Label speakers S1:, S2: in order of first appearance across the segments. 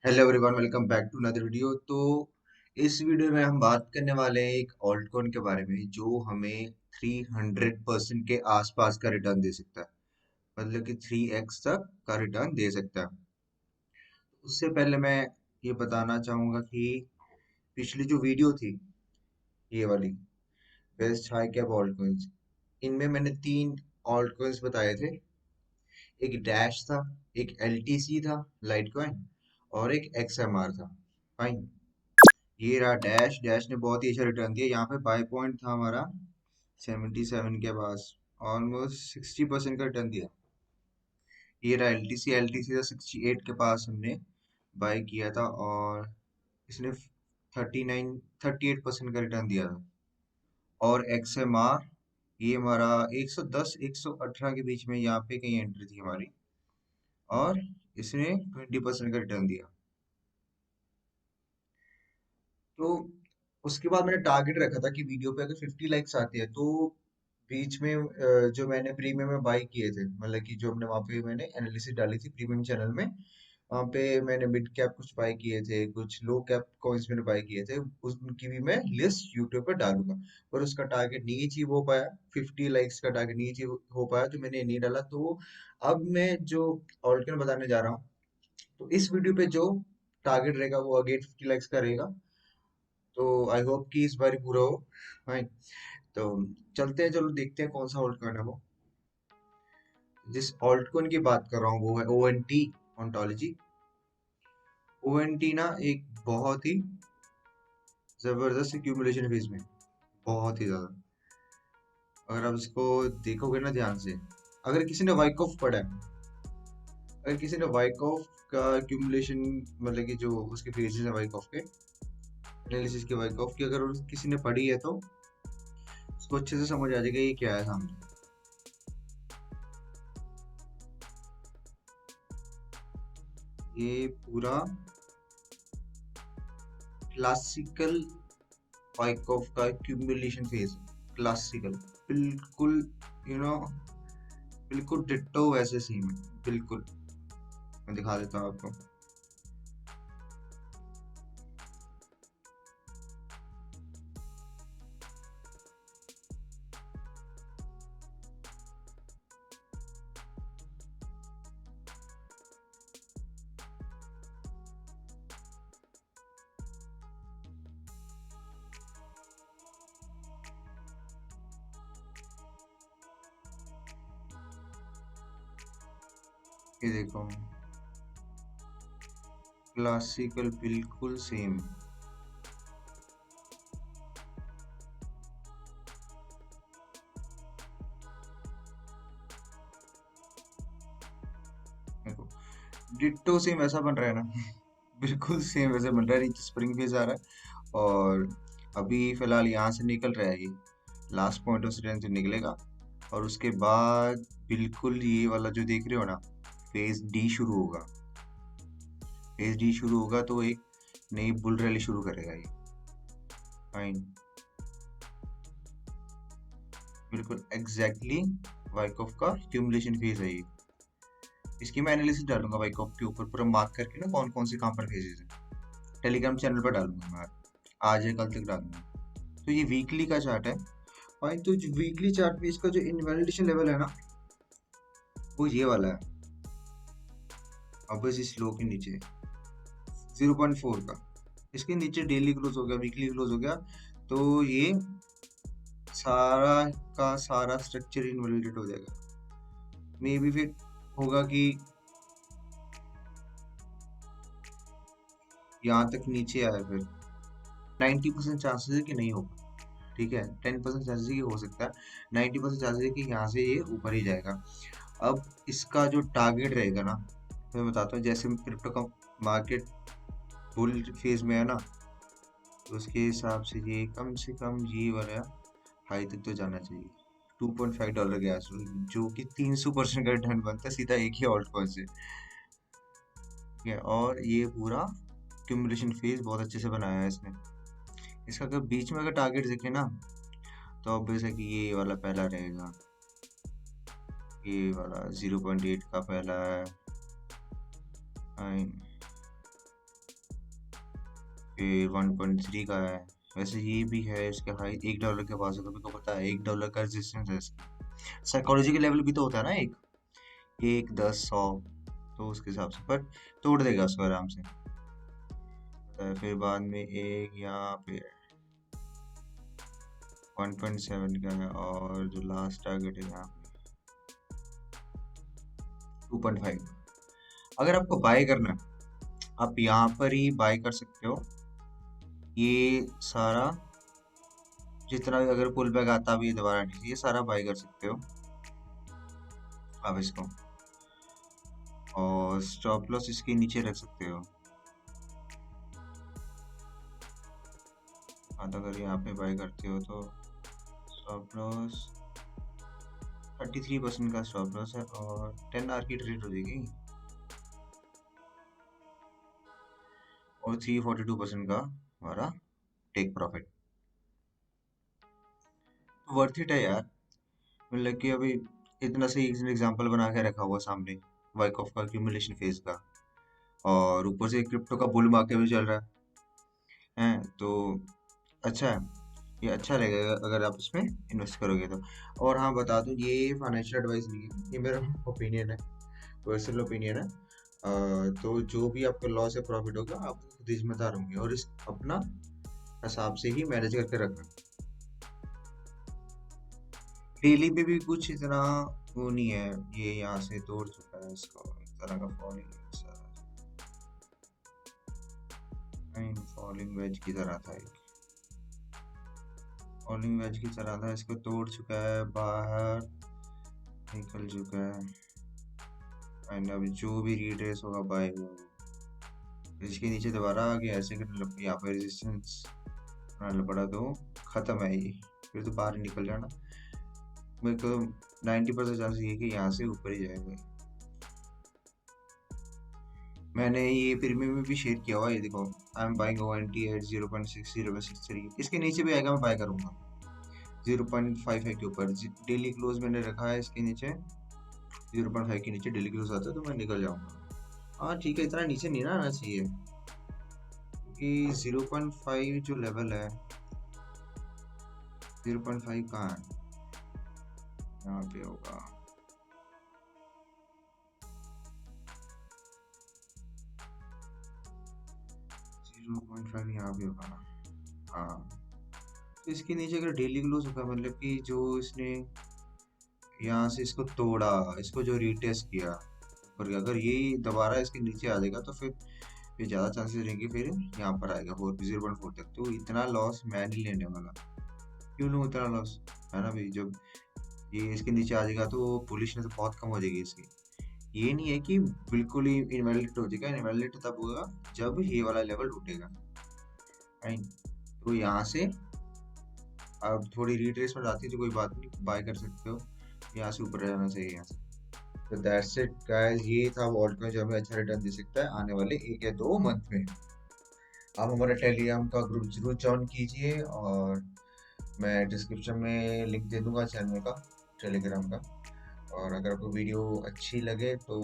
S1: Hello everyone, welcome back to another video. तो इस video में हम बात करने वाले हैं एक ऑल्ट कॉइन के बारे में जो हमें 300% के आसपास का रिटर्न दे सकता है। मतलब कि 3x तक का रिटर्न दे सकता है। उससे पहले मैं ये बताना चाहूंगा कि पिछली जो वीडियो थी, ये वाली best high cap alt coins, इनमें मैंने तीन ऑल्ट कॉइन्स बताए थे। एक डैश था, एक एलटीसी था लाइट कॉइन, और एक एक्सएमआर था। फाइन। ये रहा डैश। डैश ने बहुत ही अच्छा रिटर्न दिया। यहाँ पे बाय पॉइंट था हमारा 77 के पास, ऑलमोस्ट 60% का रिटर्न दिया। ये रहा एलटीसी। एलटीसी था 68 के पास, हमने बाय किया था और इसने 38% का रिटर्न दिया था। और एक्सएमआर, ये हमारा 110 118 के बीच में यहाँ पे कहीं एंट्री थी हमारी, और इसने 20% का रिटर्न दिया। तो उसके बाद मैंने टारगेट रखा था कि वीडियो पे अगर 50 लाइक्स आते हैं तो बीच में जो मैंने प्रीमियम में बाई किए थे, मतलब कि जो हमने वहाँ पे मैंने एनालिसिस डाली थी प्रीमियम चैनल में, वहाँ पे मैंने मिड कैप कुछ बाई किए थे, कुछ लो कैप कॉइन्स मैंने बाई किए थे, उनकी भी मैं लिस्ट यूट्यूब पर डालूंगा। पर उसका टारगेट नहीं अचीव हो पाया, 50 लाइक्स का टारगेट नहीं अचीव हो पाया, तो मैंने नहीं डाला। तो अब मैं जो ऑल्टकॉइन बताने जा रहा हूँ, तो इस वीडियो पे जो टारगेट रहेगा वो अगेन 50 लाइक्स का रहेगा। तो आई होप कि इस बार पूरा हो। फाइन। तो चलते हैं, चलो देखते हैं कौन सा ऑल्ट कॉइन है वो। जिस ऑल्ट कॉइन की बात कर रहा हूँ वो है ओएनटी ओंटोलॉजी। ओएनटी ना एक बहुत ही जबरदस्त एक्यूमुलेशन फेज में, बहुत ही ज्यादा। अगर आप इसको देखोगे ना ध्यान से, अगर किसी ने वाइकॉफ पढ़ा है, अगर किसी ने वाइकॉफ का एक्यूमुलेशन, मतलब कि जो उसके फेजेस है वाइकॉफ के, एनालिसिस के वाइकॉफ की, अगर किसी ने पढ़ी है तो उसको अच्छे से समझ आ जाएगा ये क्या है सामने। ये पूरा क्लासिकल वाइकॉफ का एक्यूमुलेशन फेज, क्लासिकल, बिल्कुल, यू नो, बिल्कुल डिट्टो वैसे सेम है, बिल्कुल। मैं दिखा देता हूँ आपको। ये देखो, क्लासिकल बिल्कुल सेम। देखो, डिट्टो सेम ऐसा बन रहा है ना बिल्कुल सेम वैसे बन रहा है। नीचे स्प्रिंग फेज आ रहा है, और अभी फिलहाल यहाँ से निकल रहा है ये, लास्ट पॉइंट ऑफ स्ट्रेंथ से निकलेगा। और उसके बाद बिल्कुल ये वाला जो देख रहे हो ना, फेज डी शुरू होगा। फेज डी शुरू होगा तो एक नई बुल रैली शुरू करेगा ये। फाइन। बिल्कुल एग्जैक्टली वाइकॉफ का क्यूमुलेशन फेज है ये। इसकी मैं एनालिसिस डालूंगा वाइकॉफ के ऊपर, पूरा मार्क करके ना कौन कौन से कहाँ पर फेजेस है, टेलीग्राम चैनल पर डालूंगा मैं, आज या कल तक डालूंगा। तो ये वीकली का चार्ट है। फाइन। तो वीकली चार्ट में इसका जो इनवैलिडेशन लेवल है ना, वो ये वाला है, अब बस इस लो के नीचे 0.4 का। इसके नीचे डेली क्लोज हो गया, वीकली क्लोज हो गया, तो ये सारा का सारा स्ट्रक्चर इनवैलिडेट हो जाएगा। मे बी फिर होगा कि यहाँ तक नीचे आया, फिर 90% चांसेस है कि नहीं होगा। ठीक है, 10% चांसेस है कि हो सकता है, 90% चांसेस है कि यहाँ से ये ऊपर ही जाएगा। अब इसका जो टारगेट रहेगा ना, मैं बताता हूँ। जैसे क्रिप्टो का मार्केट बुल फेज में है ना, तो उसके हिसाब से कम ये वाला हाई तक तो जाना चाहिए, $2.5 के आसपास, जो कि 300% का रिटर्न बनता है सीधा एक ही ऑल्ट कॉइन से। ठीक है, और ये पूरा क्यूमुलेशन फेज बहुत अच्छे से बनाया है इसने। इसका अगर बीच में अगर टारगेट देखे ना, तो ऑब्वियस है कि ये वाला पहला रहेगा। ये वाला 0.8 का पहला है। फिर 1.3 का है। वैसे ये भी है, इसके हाई $1 के पास है, तो मेरे को पता है $1 का रेजिस्टेंस है इसकी। साइकोलॉजी के लेवल भी तो होता है ना, एक 10 100, तो उसके हिसाब से पर तोड़ देगा उसको आराम से। फिर बाद में एक यहाँ पे 1.7 का है, और जो लास्ट टारगेट है यहाँ पे 2.5। अगर आपको बाय करना है, आप यहाँ पर ही बाय कर सकते हो। ये सारा जितना भी अगर पुल बैक आता भी है दोबारा नीचे, ये सारा बाय कर सकते हो आप इसको, और स्टॉप लॉस इसके नीचे रख सकते हो। अगर यहाँ पे बाय करते हो तो स्टॉप लॉस 33% का स्टॉप लॉस है, और 10 आवर की ट्रेड हो जाएगी, और 342% का हमारा टेक प्रॉफिट। वर्थ इट है यार। मतलब कि अभी इतना सही एग्जांपल बना के रखा हुआ सामने वाइकॉफ का एक्यूमुलेशन फेज का, और ऊपर से क्रिप्टो का बुल मार्केट भी चल रहा है, तो अच्छा है। ये अच्छा लगेगा अगर आप इसमें इन्वेस्ट करोगे तो। और हाँ, बता दूं, ये फाइनेंशियल एडवाइस नहीं है, ये मेरा ओपिनियन है, पर्सनल ओपिनियन है। तो जो भी आपका लॉस या प्रॉफिट होगा, आप खुद ही जिम्मेदार होंगे, और इस अपना हिसाब से ही मैनेज करके रखना। डेली पे भी कुछ इतना वो नहीं है, ये यहाँ से तोड़ चुका है इसको, इस तरह का फॉलिंग वेज की तरह था, फॉलिंग वेज की तरह था, इसको तोड़ चुका है, बाहर निकल चुका है, एंड अभी जो भी रिट्रेस होगा बाय वो इसके नीचे दोबारा आ गया, ऐसे करने यहाँ पर रेजिस्टेंस बनाना पड़ा, तो खत्म है ये, फिर तो बाहर ही निकल जाना। मेरे को 90% चांस ये कि यहाँ से ऊपर ही जाएगा। मैंने ये प्रीमियम में भी शेयर किया हुआ है, ये देखो, I am buying ONT at 0.6063, इसके नीचे भी आएगा, मैं बाय करूंगा। 0.5 है के ऊपर डेली क्लोज मैंने रखा है, इसके नीचे 0.5 के नीचे डेली क्लोज आता है, तो मैं निकल जाऊंगा। हाँ ठीक है, इतना नीचे नहीं ना आना चाहिए, क्योंकि 0.5 जो लेवल है, 0.5 कहाँ है, यहाँ पे होगा, 0.5 यहाँ पे होगा ना, हाँ। तो इसके नीचे अगर डेली क्लोज होगा, मतलब कि जो इसने यहाँ से इसको तोड़ा, इसको जो रीटेस्ट किया, और अगर ये दोबारा इसके नीचे आ जाएगा, तो फिर ज़्यादा चांसेस रहेंगे फिर यहाँ पर आएगा 0.4 तक। तो इतना लॉस मैं नहीं लेने वाला, क्यों लूँ इतना लॉस, है ना भाई। जब ये इसके नीचे आ जाएगा तो बुलिशनेस बहुत कम हो जाएगी इसकी। ये नहीं है कि बिल्कुल ही इनवैलिड हो जाएगा, इनवैलिड तब होगा जब ये वाला लेवल टूटेगा, राइट। तो यहाँ से अब थोड़ी रिट्रेसमेंट आती है तो कोई बात नहीं, बाय कर सकते हो, यहाँ से ऊपर जाना चाहिए यहाँ से। तो दैट्स इट गाइस, ये था वॉल्ट में जो हमें अच्छा रिटर्न दे सकता है आने वाले 1 या 2 मंथ में। आप हमारा टेलीग्राम का ग्रुप जरूर ज्वाइन कीजिए, और मैं डिस्क्रिप्शन में लिंक दे दूंगा चैनल का, टेलीग्राम का। और अगर आपको वीडियो अच्छी लगे तो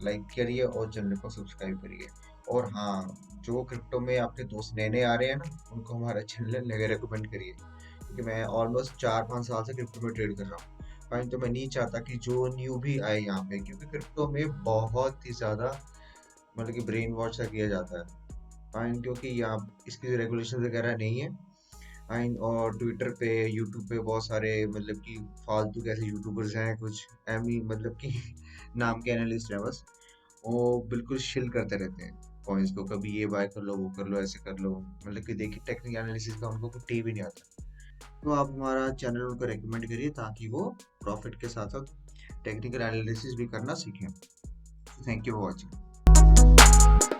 S1: लाइक करिए और चैनल को सब्सक्राइब करिए। और हाँ, जो क्रिप्टो में आपके दोस्त नए नए आ रहे हैं ना, उनको हमारा चैनल लगे रिकमेंड करिए, क्योंकि मैं ऑलमोस्ट 4 5 साल से क्रिप्टो में ट्रेड कर रहा हूँ। फाइन, तो मैं नहीं चाहता कि जो न्यू भी आए यहाँ पे, क्योंकि क्रिप्टो में बहुत ही ज़्यादा मतलब कि ब्रेन वॉश सा किया जाता है। फाइन, क्योंकि यहाँ इसकी रेगुलेशन वगैरह नहीं है। फाइन, और ट्विटर पे, यूट्यूब पे बहुत सारे मतलब कि फालतू कैसे यूट्यूबर्स हैं, कुछ एमी मतलब कि नाम के एनालिस्ट हैं बस, वो बिल्कुल शिल करते रहते हैं कॉइन्स को, कभी ये बाय कर लो, वो कर लो, ऐसे कर लो, मतलब कि देखिए टेक्निकल एनालिसिस का उनको कुछ टी भी नहीं आता। तो आप हमारा चैनल उनको रेकमेंड करिए, ताकि वो प्रॉफिट के साथ साथ टेक्निकल एनालिसिस भी करना सीखें। Thank you for watching.